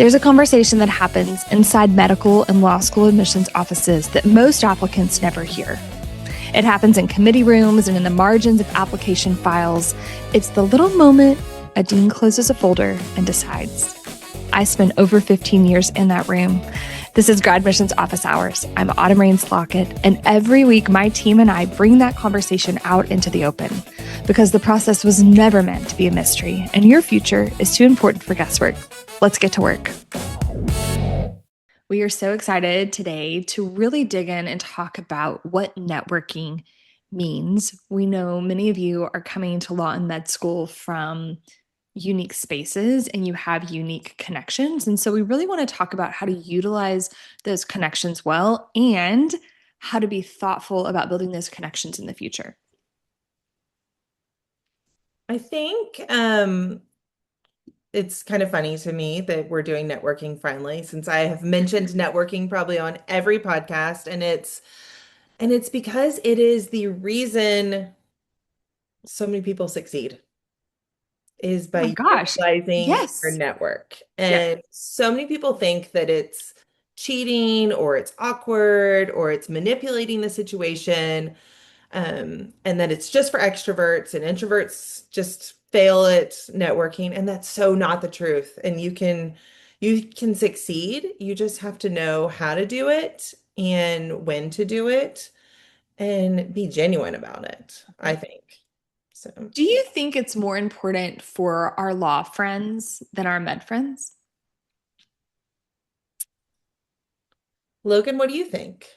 There's a conversation that happens inside medical and law school admissions offices that most applicants never hear. It happens in committee rooms and in the margins of application files. It's the little moment a dean closes a folder and decides, I spent over 15 years in that room. This is GradMissions Office Hours. I'm Autumn Rains-Lockett, and every week my team and I bring that conversation out into the open because the process was never meant to be a mystery, and your future is too important for guesswork. Let's get to work. We are so excited today to really dig in and talk about what networking means. We know many of you are coming to law and med school from unique spaces and you have unique connections. And so we really want to talk about how to utilize those connections well and how to be thoughtful about building those connections in the future. I think it's kind of funny to me that we're doing networking finally, since I have mentioned networking probably on every podcast, and it's because it is the reason so many people succeed is Oh my by gosh. utilizing your Yes. network. Yeah. And so many people think that it's cheating or it's awkward or it's manipulating the situation, and that it's just for extroverts and introverts just fail at networking. And that's so not the truth. And you can succeed. You just have to know how to do it and when to do it and be genuine about it, I think. So, Do you think it's more important for our law friends than our med friends? Logan, what do you think?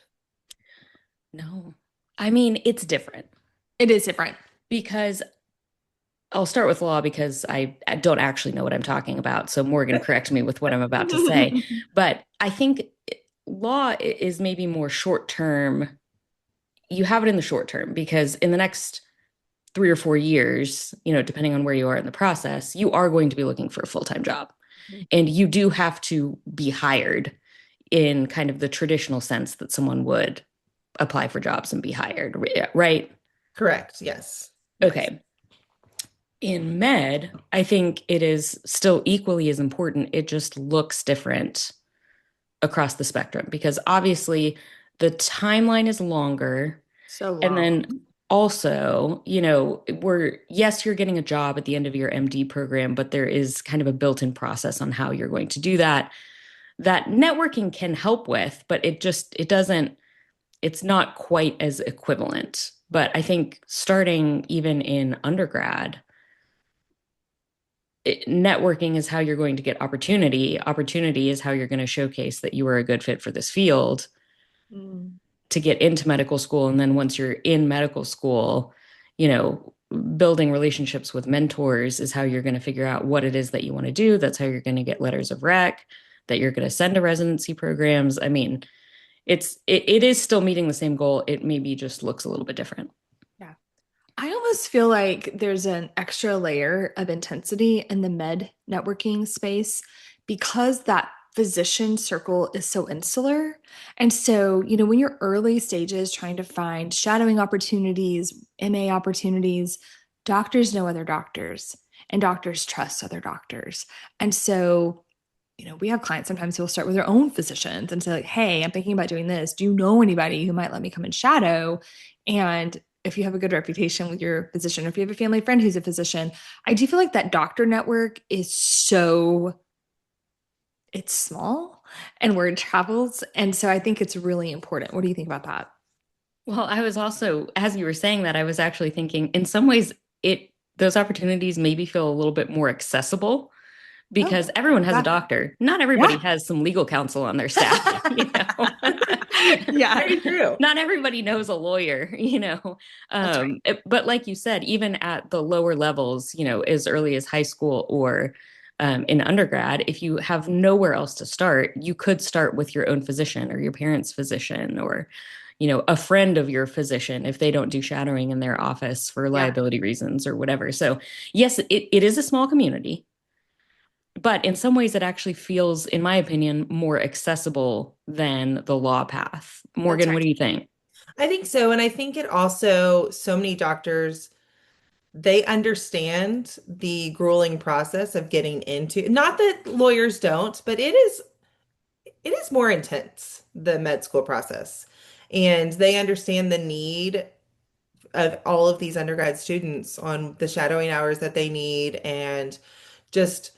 No. I mean, it's different It is different. because I'll start with law because I don't actually know what I'm talking about. So Morgan, correct me with what I'm about to say. But I think law is maybe more short term. You have it in the short term because in the next 3 or 4 years, depending on where you are in the process, you are going to be looking for a full-time job. And you do have to be hired in kind of the traditional sense that someone would apply for jobs and be hired, right? Correct. Yes. Okay. In med, I think it is still equally as important. It just looks different across the spectrum because obviously the timeline is longer. So long. And then also, yes, you're getting a job at the end of your MD program, but there is kind of a built-in process on how you're going to do that. That networking can help with, but it's not quite as equivalent. But I think starting even in undergrad, networking is how you're going to get opportunity. Opportunity is how you're going to showcase that you are a good fit for this field to get into medical school. And then once you're in medical school, building relationships with mentors is how you're going to figure out what it is that you want to do. That's how you're going to get letters of rec, that you're going to send to residency programs. I mean, it is still meeting the same goal. It maybe just looks a little bit different. Yeah. I almost feel like there's an extra layer of intensity in the med networking space because that physician circle is so insular. And so, when you're early stages trying to find shadowing opportunities, MA opportunities, doctors know other doctors and doctors trust other doctors. And so, we have clients sometimes who will start with their own physicians and say like, hey, I'm thinking about doing this. Do you know anybody who might let me come and shadow? And if you have a good reputation with your physician, or if you have a family friend who's a physician, I do feel like that doctor network is it's small and word travels. And so I think it's really important. What do you think about that? Well, I was also, as you were saying that, I was actually thinking in some ways those opportunities maybe feel a little bit more accessible because everyone has a doctor. Not everybody has some legal counsel on their staff, Yeah, very true. Not everybody knows a lawyer, Right. But like you said, even at the lower levels, as early as high school or in undergrad, if you have nowhere else to start, you could start with your own physician or your parents' physician or a friend of your physician if they don't do shadowing in their office for liability reasons or whatever. So yes, it is a small community. But in some ways, it actually feels, in my opinion, more accessible than the law path. Morgan, what do you think? I think so. And I think it also, so many doctors they understand the grueling process of getting into, not that lawyers don't, but it is more intense, the med school process. And they understand the need of all of these undergrad students on the shadowing hours that they need. And just,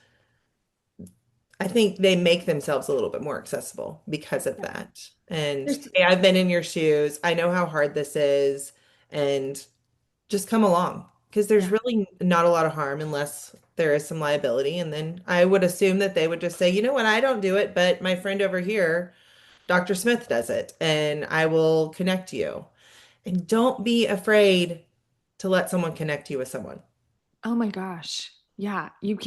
I think they make themselves a little bit more accessible because of Yeah. that. And There's hey, I've been in your shoes. I know how hard this is. And just come along because there's Yeah. really not a lot of harm unless there is some liability. And then I would assume that they would just say, you know what, I don't do it, but my friend over here, Dr. Smith does it, and I will connect you. And don't be afraid to let someone connect you with someone. Oh my gosh. Yeah, you've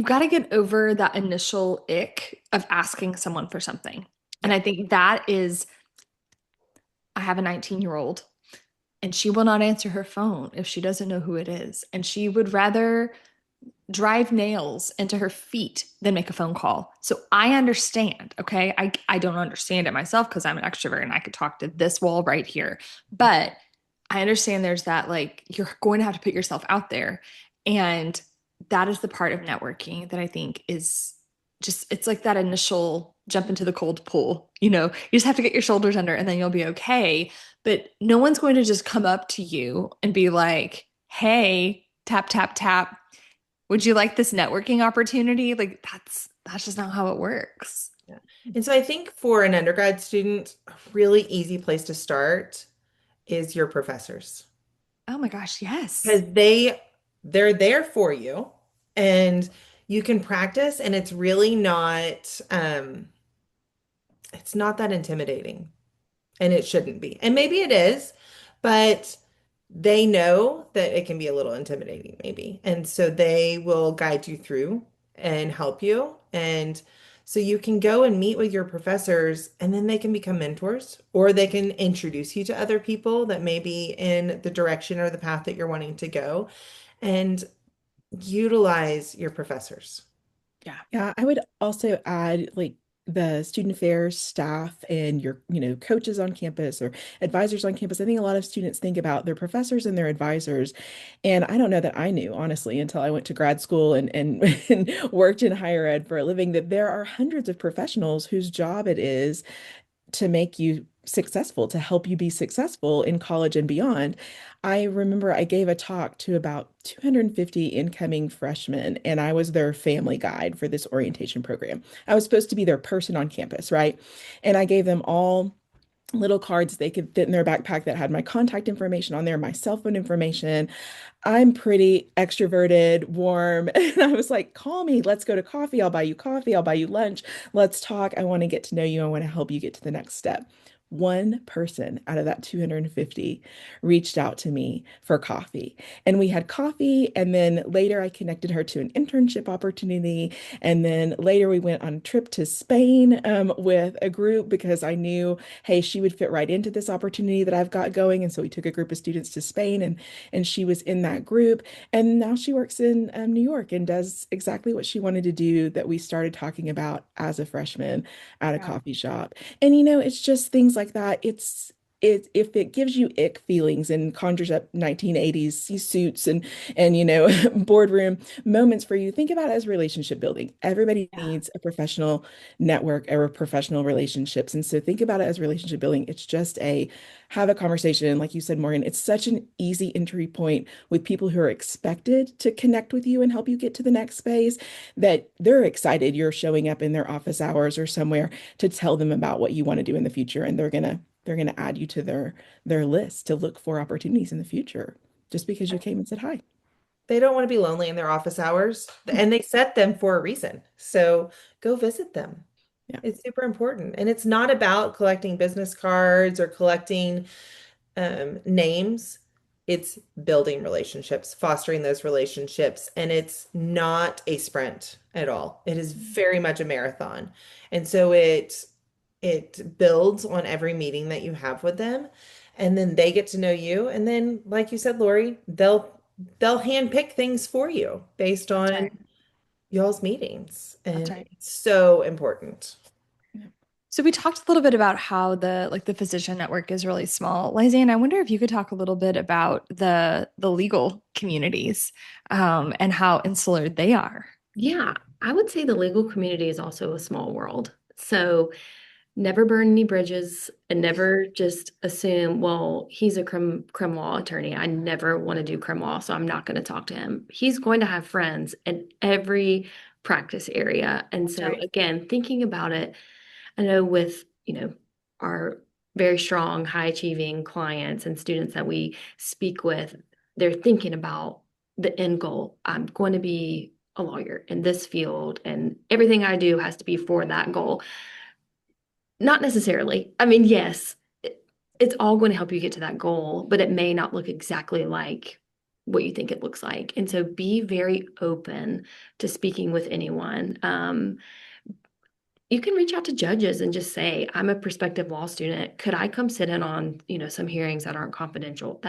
got to get over that initial ick of asking someone for something. And Yeah. I think that is, I have a 19-year-old and she will not answer her phone if she doesn't know who it is. And she would rather drive nails into her feet than make a phone call. So I understand, okay? I don't understand it myself because I'm an extrovert and I could talk to this wall right here. But I understand there's that like you're going to have to put yourself out there. And that is the part of networking that I think is just it's like that initial jump into the cold pool. You just have to get your shoulders under and then you'll be okay. But no one's going to just come up to you and be like, "Hey, tap tap tap, would you like this networking opportunity?" Like that's just not how it works. Yeah. And so I think for an undergrad student, a really easy place to start is your professors Oh my gosh, yes. because they're there for you and you can practice and it's not that intimidating. And it shouldn't be. And maybe it is, but they know that it can be a little intimidating, maybe. And so they will guide you through and help you. And so you can go and meet with your professors, and then they can become mentors, or they can introduce you to other people that may be in the direction or the path that you're wanting to go, and utilize your professors. Yeah. Yeah, I would also add like the student affairs staff and your, coaches on campus or advisors on campus. I think a lot of students think about their professors and their advisors. And I don't know that I knew, honestly, until I went to grad school and, and worked in higher ed for a living, that there are hundreds of professionals whose job it is to make you successful, to help you be successful in college and beyond. I remember I gave a talk to about 250 incoming freshmen, and I was their family guide for this orientation program. I was supposed to be their person on campus, right? And I gave them all little cards they could fit in their backpack that had my contact information on there, my cell phone information. I'm pretty extroverted, warm. And I was like, call me. Let's go to coffee. I'll buy you coffee. I'll buy you lunch. Let's talk. I want to get to know you. I want to help you get to the next step. One person out of that 250 reached out to me for coffee. And we had coffee. And then later I connected her to an internship opportunity. And then later we went on a trip to Spain with a group because I knew, hey, she would fit right into this opportunity that I've got going. And so we took a group of students to Spain and she was in that group. And now she works in New York and does exactly what she wanted to do that we started talking about as a freshman at a Yeah. coffee shop. And it's just things like that. If it gives you ick feelings and conjures up 1980s suits and boardroom moments for you, think about it as relationship building. Everybody Yeah. needs a professional network or professional relationships. And so think about it as relationship building. It's just a have a conversation. Like you said, Morgan, it's such an easy entry point with people who are expected to connect with you and help you get to the next space that they're excited you're showing up in their office hours or somewhere to tell them about what you want to do in the future. And they're gonna add you to their list to look for opportunities in the future just because you came and said hi. They don't want to be lonely in their office hours, and they set them for a reason. So go visit them. Yeah. It's super important. And it's not about collecting business cards or collecting names. It's building relationships, fostering those relationships. And it's not a sprint at all. It is very much a marathon. And so it builds on every meeting that you have with them. And then they get to know you. And then, like you said, Lori, they'll handpick things for you based That's on right. y'all's meetings. That's And right. it's so important. Yeah. So we talked a little bit about how the physician network is really small. Lisanne, I wonder if you could talk a little bit about the legal communities and how insular they are. Yeah, I would say the legal community is also a small world. So never burn any bridges and never just assume, well, he's a crim law attorney. I never want to do crim law, so I'm not going to talk to him. He's going to have friends in every practice area. And That's so right. again, thinking about it, I know with, our very strong, high achieving clients and students that we speak with, they're thinking about the end goal. I'm going to be a lawyer in this field, and everything I do has to be for that goal. Not necessarily. I mean, yes, it's all going to help you get to that goal, but it may not look exactly like what you think it looks like. And so be very open to speaking with anyone. You can reach out to judges and just say, I'm a prospective law student. Could I come sit in on, some hearings that aren't confidential?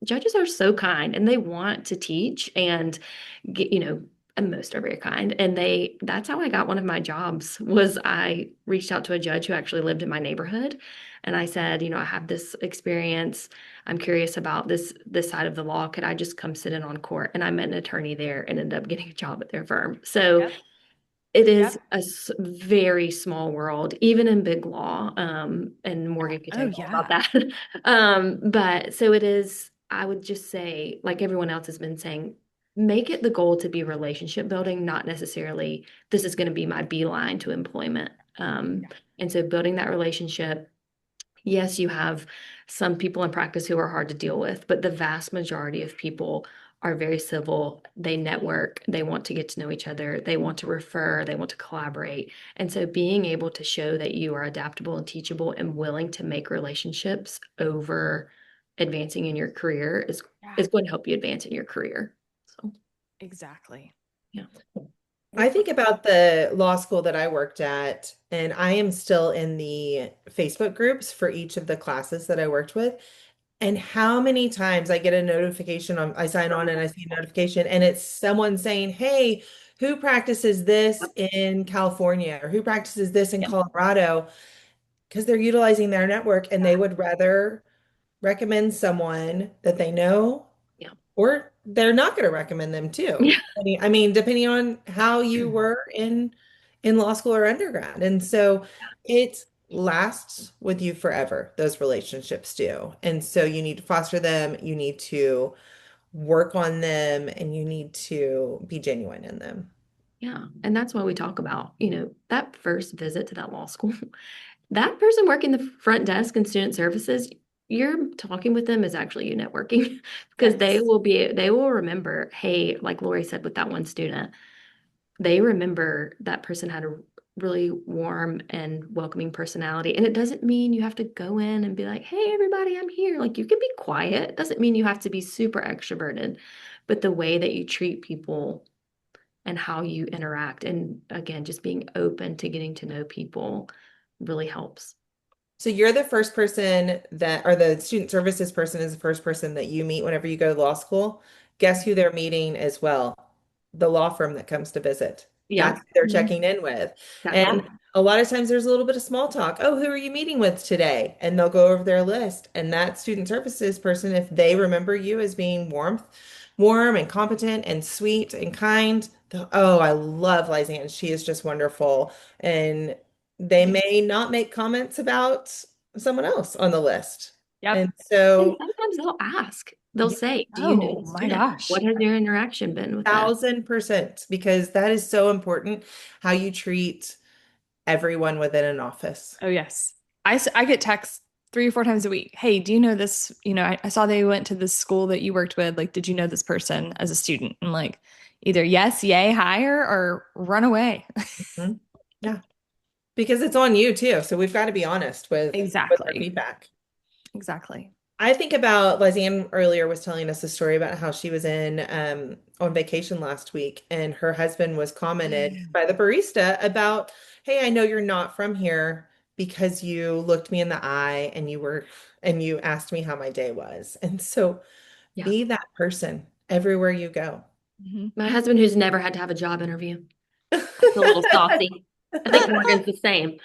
Judges are so kind and they want to teach and get, and most are very kind. And that's how I got one of my jobs was I reached out to a judge who actually lived in my neighborhood. And I said, I have this experience. I'm curious about this side of the law. Could I just come sit in on court? And I met an attorney there and ended up getting a job at their firm. So Yep. it is Yep. a very small world, even in big law. And Morgan could tell Oh you all about yeah. that. But so it is, I would just say, like everyone else has been saying, make it the goal to be relationship building, not necessarily this is going to be my beeline to employment. Yeah. And so building that relationship, yes, you have some people in practice who are hard to deal with, but the vast majority of people are very civil. They network, they want to get to know each other, they want to refer, they want to collaborate. And so being able to show that you are adaptable and teachable and willing to make relationships over advancing in your career Yeah. is going to help you advance in your career. So, Exactly. yeah. I think about the law school that I worked at, and I am still in the Facebook groups for each of the classes that I worked with. And how many times I get a notification on, I sign on and I see a notification, and it's someone saying, hey, who practices this Yep. in California or who practices this in Yep. Colorado? Because they're utilizing their network and they would rather recommend someone that they know, Yeah. or they're not going to recommend them too. Yeah. I mean, depending on how you were in law school or undergrad. And so it lasts with you forever, those relationships do. And so you need to foster them, you need to work on them, and you need to be genuine in them. Yeah. And that's why we talk about, that first visit to that law school. That person working the front desk in student services, you're talking with them is actually you networking because Yes. they will remember, hey, like Lori said with that one student, they remember that person had a really warm and welcoming personality. And it doesn't mean you have to go in and be like, hey, everybody, I'm here. Like you can be quiet. It doesn't mean you have to be super extroverted, but the way that you treat people and how you interact, and again, just being open to getting to know people really helps. So you're the first person that, or the student services person is the first person that you meet whenever you go to law school. Guess who they're meeting as well? The law firm that comes to visit. That's Yeah, who they're Mhm. checking in with. exactly. And a lot of times there's a little bit of small talk. Oh, who are you meeting with today? And they'll go over their list. And that student services person, if they remember you as being warm and competent and sweet and kind, oh, I love Lisanne. She is just wonderful. And they may not make comments about someone else on the list. Yep. And And so, sometimes they'll ask, they'll yeah, say, do you know Oh the my student? gosh. What has your interaction been with them? 1000%, because that is so important how you treat everyone within an office. Oh yes. I get texts 3 or 4 times a week. Hey, do you know this? I saw they went to this school that you worked with. Like, did you know this person as a student? And like, either yes, yay, hire, or run away. Mhm. Yeah, because it's on you too. So we've got to be honest with our Exactly. feedback. Exactly. I think about Lisanne earlier was telling us a story about how she was in on vacation last week and her husband was commented Mm. by the barista about, hey, I know you're not from here because you looked me in the eye and you asked me how my day was. And so Yeah. be that person everywhere you go. Mhm. My husband, who's never had to have a job interview, that's a little saucy. I think Morgan's the same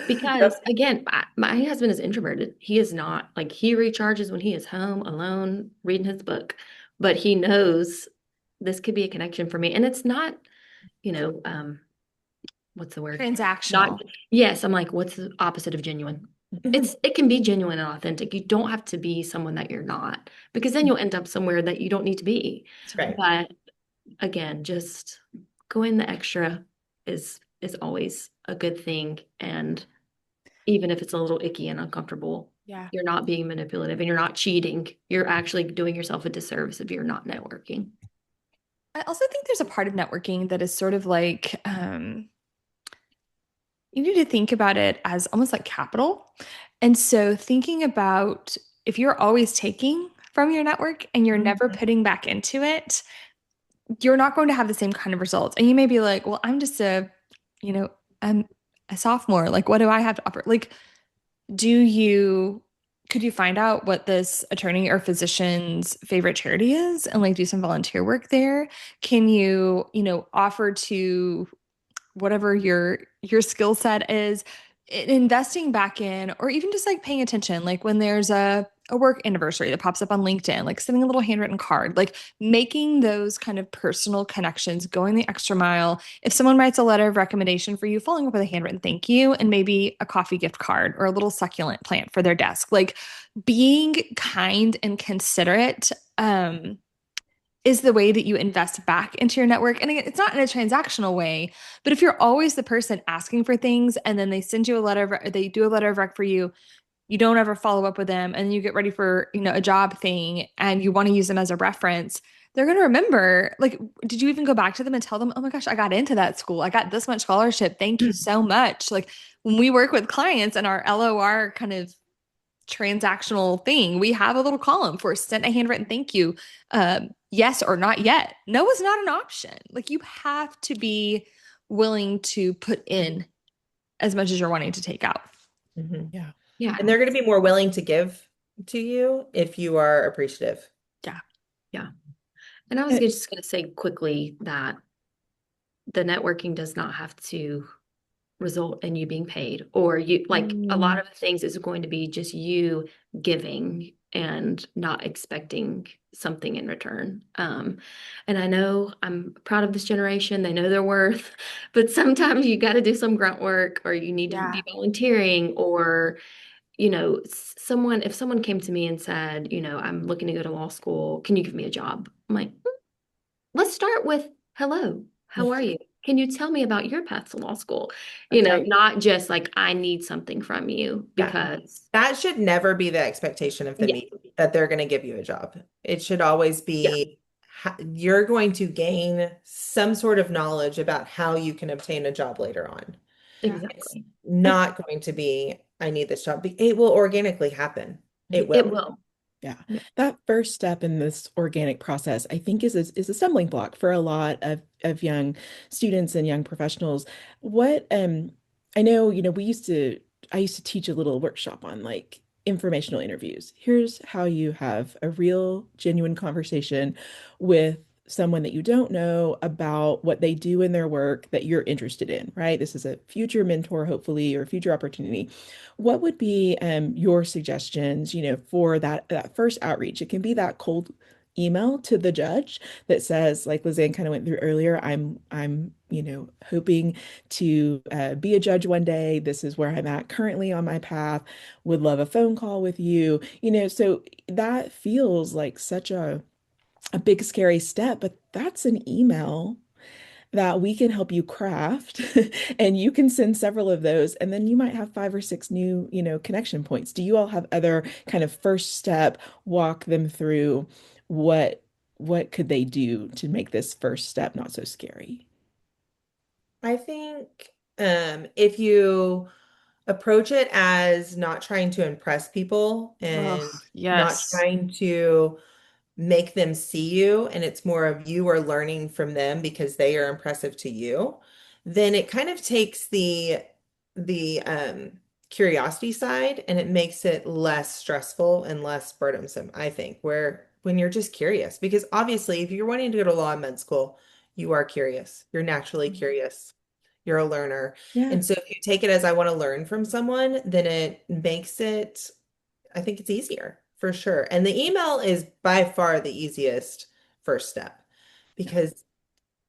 because, Yep. again, my husband is introverted. He is not like he recharges when he is home alone reading his book, but he knows this could be a connection for me. And it's not, you know, what's the word? Not, Transactional. yes, I'm like, what's the opposite of genuine? It can be genuine and authentic. You don't have to be someone that you're not because then you'll end up somewhere that you don't need to be. That's right. Right. But again, just going the extra is always a good thing. And even if it's a little icky and uncomfortable, Yeah. you're not being manipulative and you're not cheating. You're actually doing yourself a disservice if you're not networking. I also think there's a part of networking that is sort of like you need to think about it as almost like capital. And so thinking about if you're always taking from your network and you're never Mhm. putting back into it, you're not going to have the same kind of results. And you may be like, well, I'm just you know, I'm a sophomore. Like, what do I have to offer? Like, do you, could you find out what this attorney or physician's favorite charity is and like do some volunteer work there? Can you, offer to whatever your skill set is, investing back in, or even just like paying attention, like when there's a work anniversary that pops up on LinkedIn, like sending a little handwritten card, like making those kind of personal connections, going the extra mile. If someone writes a letter of recommendation for you, following up with a handwritten thank you and maybe a coffee gift card or a little succulent plant for their desk, like being kind and considerate is the way that you invest back into your network. And again, it's not in a transactional way, but if you're always the person asking for things and then they send you a letter of, they do a letter of rec for you, you don't ever follow up with them, and you get ready for, a job thing and you want to use them as a reference, they're going to remember, like, did you even go back to them and tell them, oh my gosh, I got into that school. I got this much scholarship. Thank you so much. Like when we work with clients and our LOR kind of transactional thing, we have a little column for sent a handwritten thank you. Yes or not yet. No is not an option. Like you have to be willing to put in as much as you're wanting to take out. Mhm. Yeah. Yeah. And they're going to be more willing to give to you if you are appreciative. Yeah. Yeah. And I was Uh, just going to say quickly that the networking does not have to result in you being paid, or you like a lot Mm, of the things is going to be just you giving and not expecting something in return. And I know I'm proud of this generation, they know their worth, but sometimes you got to do some grunt work or you need to yeah. be volunteering or someone, if someone came to me and said, I'm looking to go to law school, can you give me a job? I'm like, let's start with hello, how are you? Can you tell me about your path to law school? That's right. Not just like I need something from you Yeah. because That should never be the expectation of the yeah, meeting, that they're going to give you a job. It should always yeah, be you're going to gain some sort of knowledge about how you can obtain a job later on. Yeah. It's exactly. And not going to be, I need this job. It will organically happen. It it will. will. Yeah. Yeah. That first step in this organic process, I think, is a stumbling block for a lot of young students and young professionals. What I know, I used to teach a little workshop on like informational interviews. Here's how you have a real, genuine conversation with someone that you don't know about what they do in their work that you're interested in, right? This is a future mentor, hopefully, or future opportunity. What would be your suggestions, for that first outreach? It can be that cold email to the judge that says, like Lizanne kind of went through earlier, I'm hoping to be a judge one day. This is where I'm at currently on my path. Would love a phone call with you. So that feels like such a big scary step, but that's an email that we can help you craft and you can send several of those and then you might have five or six new connection points. Do you all have other kind of first step, walk them through what could they do to make this first step not so scary? I think if you approach it as not trying to impress people Oh, and not yes. trying to make them see you, and it's more of you are learning from them because they are impressive to you, then it kind of takes the curiosity side and it makes it less stressful and less burdensome, I think, where when you're just curious, because obviously if you're wanting to go to law and med school, you are curious. You're naturally curious. you're a learner. Yeah. And so if you take it as I want to learn from someone, then it makes it, I think it's easier for sure. And the email is by far the easiest first step because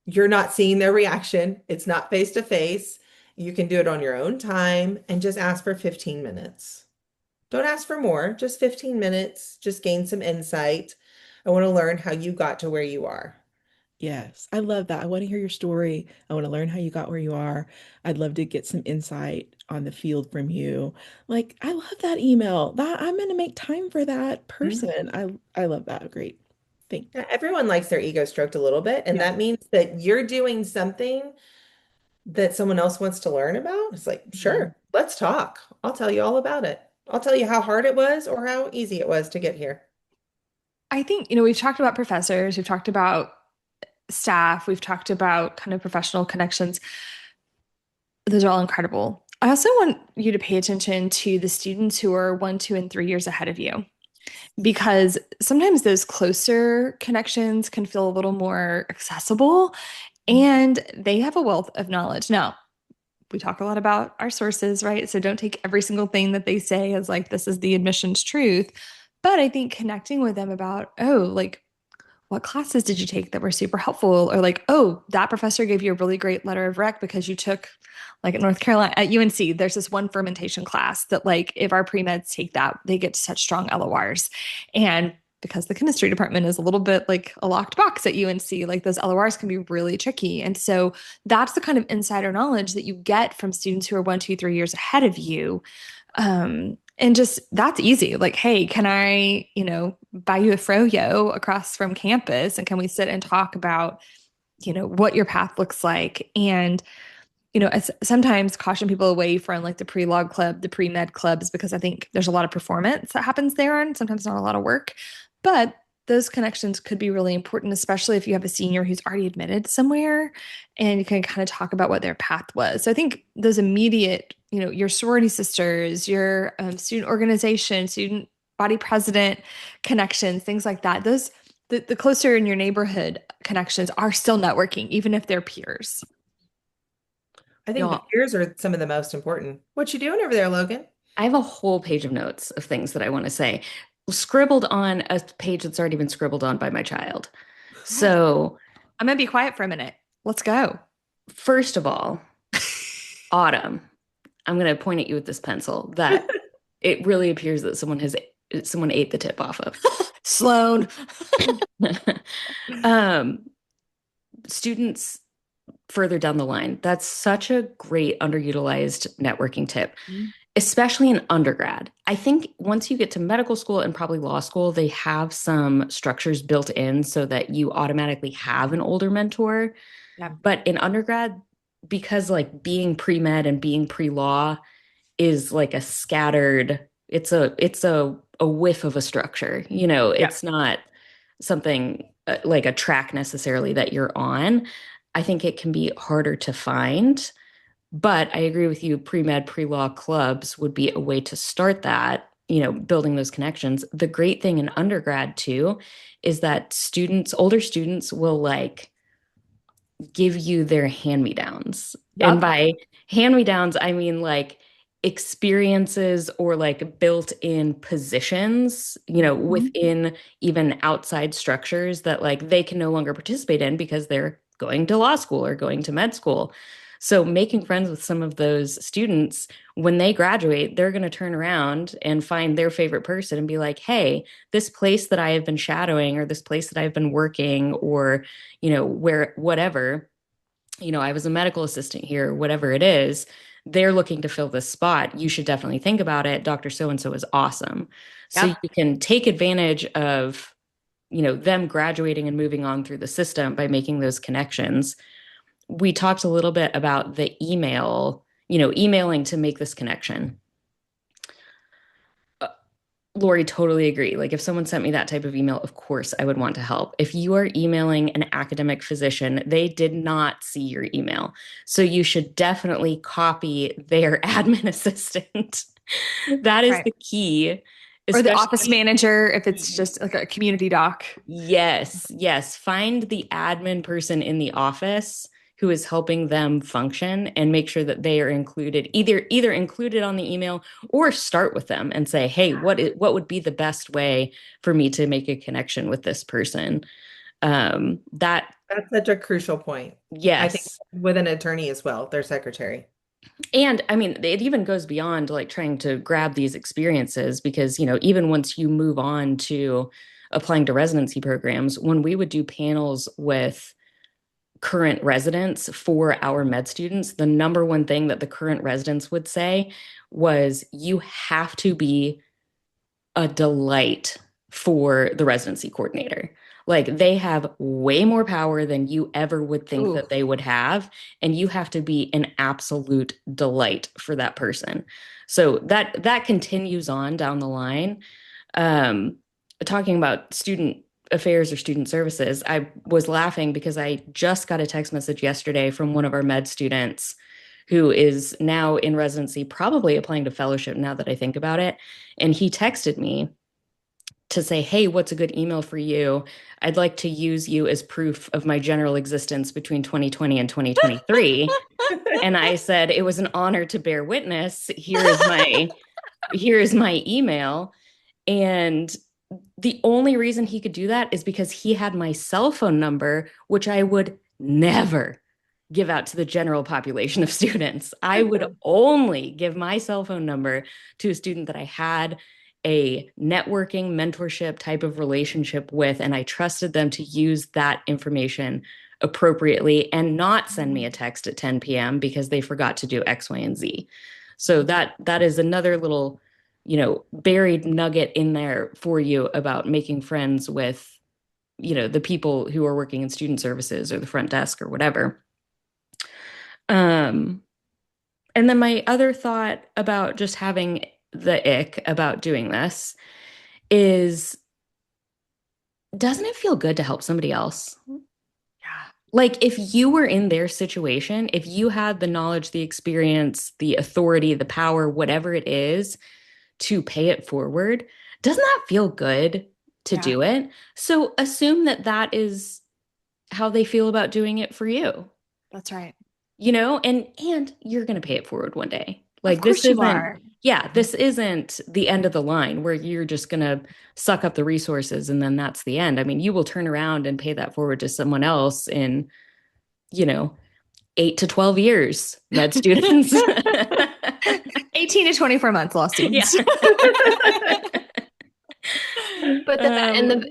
you're not seeing their reaction. It's not face to face. You can do it on your own time and just ask for 15 minutes. Don't ask for more, just 15 minutes. Just gain some insight. I want to learn how you got to where you are. Yes, I love that. I want to hear your story. I want to learn how you got where you are. I'd love to get some insight on the field from you. Like, I love that email. That I'm going to make time for that Mhm. person. I love that. Great. Thanks. Yeah, everyone likes their ego stroked a little bit, and Yeah. that means that you're doing something that someone else wants to learn about. It's like, Mhm. sure, let's talk. I'll tell you all about it. I'll tell you how hard it was or how easy it was to get here. I think, we've talked about professors, we've talked about staff, we've talked about kind of professional connections. Those are all incredible. I also want you to pay attention to the students who are 1, 2, and 3 years ahead of you, because sometimes those closer connections can feel a little more accessible and they have a wealth of knowledge. Now, we talk a lot about our sources, right? So don't take every single thing that they say as like this is the admissions truth. But I think connecting with them about, oh, like what classes did you take that were super helpful? Or like, oh, that professor gave you a really great letter of rec because you took, like at North Carolina, at UNC, there's this one fermentation class that, like, if our pre-meds take that, they get such strong LORs. And because the chemistry department is a little bit like a locked box at UNC, like those LORs can be really tricky. And so that's the kind of insider knowledge that you get from students who are 1, 2, 3 years ahead of you. And just that's easy. Like, hey, can I, buy you a froyo across from campus? And can we sit and talk about, what your path looks like? And, sometimes caution people away from like the pre-log club, the pre-med clubs, because I think there's a lot of performance that happens there and sometimes not a lot of work. But those connections could be really important, especially if you have a senior who's already admitted somewhere and you can kind of talk about what their path was. So I think those immediate, your sorority sisters, your student organization, student body president connections, things like that, those the closer in your neighborhood connections are still networking, even if they're peers. I think the Y'all, peers are some of the most important. What you doing over there, Logan? I have a whole page of notes of things that I want to say, scribbled on a page that's already been scribbled on by my child. So, I'm gonna be quiet for a minute. Let's go. first of all, Autumn, I'm going to point at you with this pencil that it really appears that someone ate the tip off of. Sloan. um, Students further down the line, that's such a great underutilized networking tip, especially in undergrad. I think once you get to medical school and probably law school, they have some structures built in so that you automatically have an older mentor. Yeah. But in undergrad, because like being pre-med and being pre-law is like a scattered, it's a whiff of a structure. Yeah. It's not something like a track necessarily that you're on. I think it can be harder to find, but I agree with you. Pre-med, pre-law clubs would be a way to start that, building those connections. The great thing in undergrad too is that older students will like give you their hand-me-downs. And Yep. by hand-me-downs, I mean like experiences or like built-in positions, Mhm. within even outside structures that like they can no longer participate in because they're going to law school or going to med school. So making friends with some of those students, when they graduate, they're going to turn around and find their favorite person and be like, hey, this place that I have been shadowing or this place that I've been working or where whatever, I was a medical assistant here, whatever it is, they're looking to fill this spot. You should definitely think about it. Dr. So and so is awesome. So Yep. you can take advantage of, them graduating and moving on through the system by making those connections. We talked a little bit about the emailing to make this connection. Lori, totally agree. Like if someone sent me that type of email, of course I would want to help. If you are emailing an academic physician, they did not see your email. So you should definitely copy their admin assistant. That is Right. the key, Or the office especially. manager if it's just like a community doc. Yes, yes. Find the admin person in the office, who is helping them function and make sure that they are included, either included on the email or start with them and say, hey, what would be the best way for me to make a connection with this person? That That's such a crucial point. I think Yes. with an attorney as well, their secretary. And I mean, it even goes beyond like trying to grab these experiences because, even once you move on to applying to residency programs, when we would do panels with current residents for our med students, the number one thing that the current residents would say was, you have to be a delight for the residency coordinator. Like, they have way more power than you ever would think Ooh. that they would have, and you have to be an absolute delight for that person. So that continues on down the line. Um, Talking about student affairs or student services, I was laughing because I just got a text message yesterday from one of our med students who is now in residency, probably applying to fellowship now that I think about it. And he texted me to say, hey, what's a good email for you? I'd like to use you as proof of my general existence between 2020 and 2023. And I said, it was an honor to bear witness. Here is my email. And the only reason he could do that is because he had my cell phone number, which I would never give out to the general population of students. I would only give my cell phone number to a student that I had a networking mentorship type of relationship with, and I trusted them to use that information appropriately and not send me a text at 10 p.m. because they forgot to do X, Y, and Z. So that is another little, buried nugget in there for you about making friends with, the people who are working in student services or the front desk or whatever. And then my other thought about just having the ick about doing this is, doesn't it feel good to help somebody else? Yeah. Like, if you were in their situation, if you had the knowledge, the experience, the authority, the power, whatever it is, to pay it forward, doesn't that feel good to Yeah. do it? So assume that that is how they feel about doing it for you, That's right. and you're going to pay it forward one day. Of Like, course you are. this isn't the end of the line where you're just going to suck up the resources and then that's the end. I mean, you will turn around and pay that forward to someone else in, 8 to 12 years, med students. 18 to 24 months, law students. Yeah. But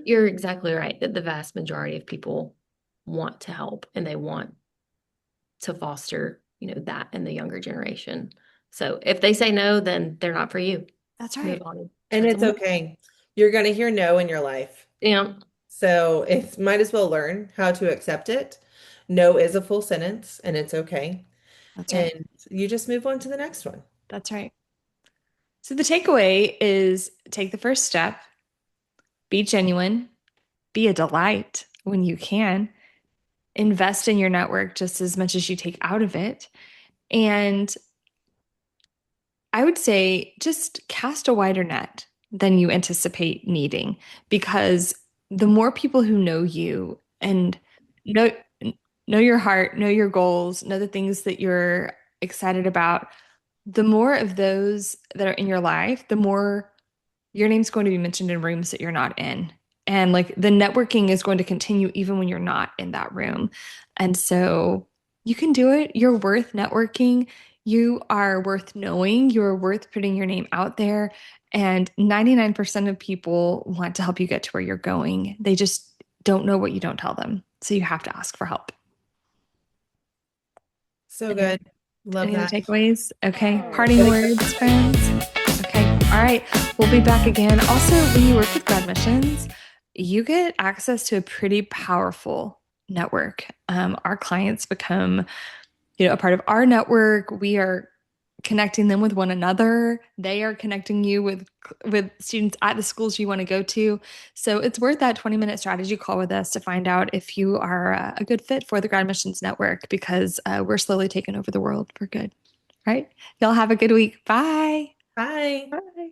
you're exactly right that the vast majority of people want to help and they want to foster, that in the younger generation. So if they say no, then they're not for you. That's Move right. on. And it's okay. You're going to hear no in your life. Yeah. So it might as well learn how to accept it. No is a full sentence and it's okay. That's right. And you just move on to the next one. That's right. So the takeaway is take the first step, be genuine, be a delight when you can, invest in your network just as much as you take out of it. And I would say just cast a wider net than you anticipate needing, because the more people who know you and know know your heart, know your goals, know the things that you're excited about, the more of those that are in your life, the more your name's going to be mentioned in rooms that you're not in. And like the networking is going to continue even when you're not in that room. And so you can do it. You're worth networking. You are worth knowing. You're worth putting your name out there. And 99% of people want to help you get to where you're going. They just don't know what you don't tell them. So you have to ask for help. So good. Love Any other that. takeaways? Okay. Parting words, friends. Okay. All right. We'll be back again. Also, when you work with GradMissions, you get access to a pretty powerful network. Our clients become, a part of our network. We are connecting them with one another. They are connecting you with students at the schools you want to go to. So it's worth that 20-minute strategy call with us to find out if you are a good fit for the GradMissions network, because we're slowly taking over the world for good. Right? Y'all have a good week. Bye. Bye. Bye.